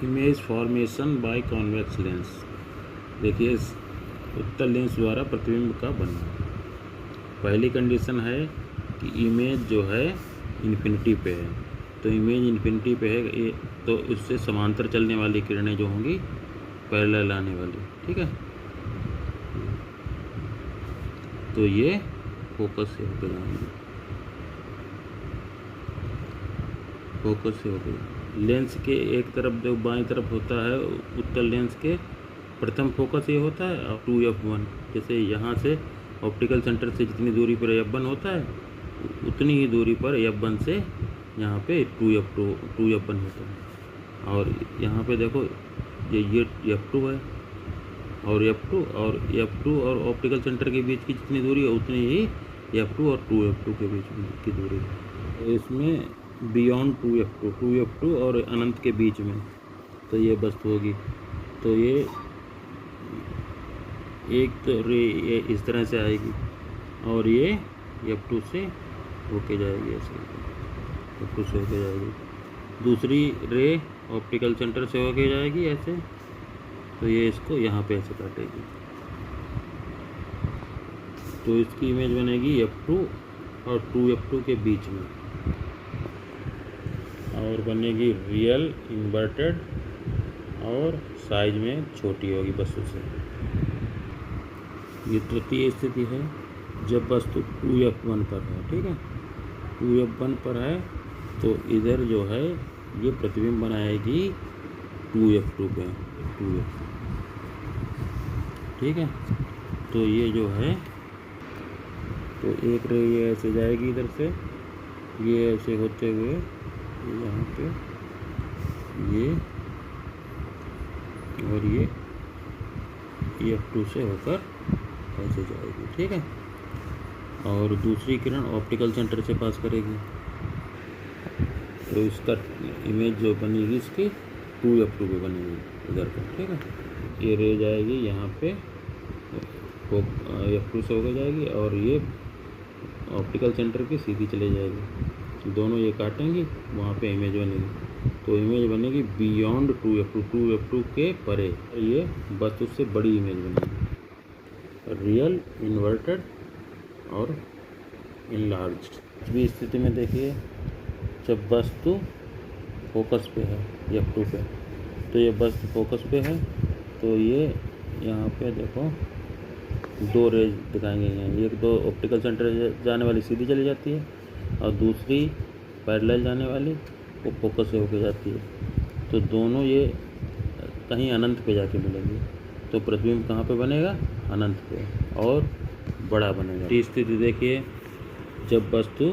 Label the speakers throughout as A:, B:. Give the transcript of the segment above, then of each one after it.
A: Image formation by convex lens. देखिए उत्तल lens द्वारा प्रतिबिंब का बनना। पहली कंडीशन है कि इमेज जो है इन्फिनिटी पे है, तो इमेज इन्फिनिटी पे है तो उससे समांतर चलने वाली किरणें जो होंगी पैरेलल आने वाली, ठीक है। तो ये फोकस से होकर जाएंगे, फोकस से होकर लेंस के एक तरफ जो बाईं तरफ होता है उत्तल लेंस के प्रथम फोकस ये होता है और 2f1। जैसे यहाँ से ऑप्टिकल सेंटर से जितनी दूरी पर f1 होता है उतनी ही दूरी पर f1 से यहाँ पे 2f1 होता है। और यहाँ पे देखो ये f2 है और f2 और ऑप्टिकल सेंटर के बीच की जितनी दूरी है उतनी ही f2 और 2f2 के बीच की दूरी है। तो इसमें बियॉन्ड 2f2 और अनंत के बीच में तो ये वस्तु होगी। तो ये एक तो रे ये इस तरह से आएगी और ये f2 से होके जाएगी, ऐसे f2 से होके जाएगी। दूसरी रे ऑप्टिकल सेंटर से होके जाएगी ऐसे, तो ये इसको यहाँ पे ऐसे काटेगी, तो इसकी इमेज बनेगी f2 और 2f2 के बीच में और बनेगी रियल इन्वर्टेड और साइज में छोटी होगी वस्तु से। ये तृतीय स्थिति है जब वस्तु 2f1 पर है, ठीक है। 2f1 पर है तो इधर जो है ये प्रतिबिंब बनाएगी 2f2 पे, 2f2, ठीक है। तो ये जो है तो एक रे ये ऐसे जाएगी इधर से, ये ऐसे होते हुए यहाँ पे ये और ये f2 से होकर ऐसे जाएगी, ठीक है। और दूसरी किरण ऑप्टिकल सेंटर से पास करेगी तो इसका इमेज जो बनेगी इसकी 2f2 पे बनेगी इधर पर, ठीक है। ये रे जाएगी यहाँ पे f2 से होकर जाएगी और ये ऑप्टिकल सेंटर की सीधी चले जाएगी, दोनों ये काटेंगी, वहाँ पे इमेज बनेगी। तो इमेज बनेगी बियॉन्ड 2f2 के परे, ये बस उससे बड़ी इमेज बनेगी, रियल इन्वर्टेड और इनलार्ज्ड। भी स्थिति में देखिए जब वस्तु फोकस पे है f2 पे, तो ये वस्तु फोकस पे है तो ये यहाँ पे देखो दो रेज दिखाएंगे हैं, एक दो ऑप्टिकल सेंटर जाने वाली सीधी चली जाती है और दूसरी पैरेलल जाने वाली वो फोकस से होके जाती है, तो दोनों ये कहीं अनंत पे जाके मिलेंगे। तो प्रतिबिंब कहाँ पे बनेगा? अनंत पे और बड़ा बनेगा। तीसरी स्थिति देखिए जब वस्तु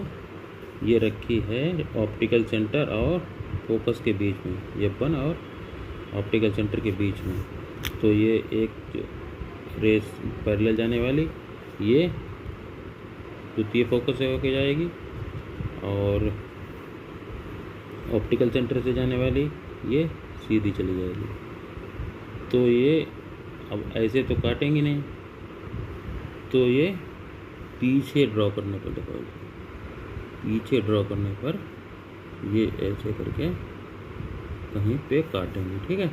A: ये रखी है ऑप्टिकल सेंटर और फोकस के बीच में, f1 और ऑप्टिकल सेंटर के बीच में, तो ये एक रेस पैरेलल जाने वाली ये द्वितीय फोकस से होके जाएगी और ऑप्टिकल सेंटर से जाने वाली ये सीधी चली जाएगी। तो ये अब ऐसे तो काटेंगी नहीं, तो ये पीछे ड्रॉ करने पर देखो, पीछे ड्रॉ करने पर ये ऐसे करके कहीं पे काटेंगे, ठीक है।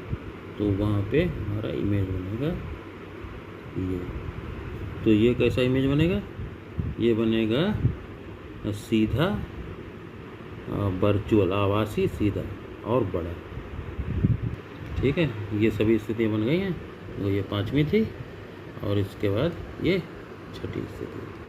A: तो वहाँ पे हमारा इमेज बनेगा ये। तो ये कैसा इमेज बनेगा? ये बनेगा सीधा वर्चुअल आभासी सीधा और बड़ा, ठीक है। ये सभी स्थितियाँ बन गई हैं, तो ये पांचवी थी और इसके बाद ये छठी स्थिति।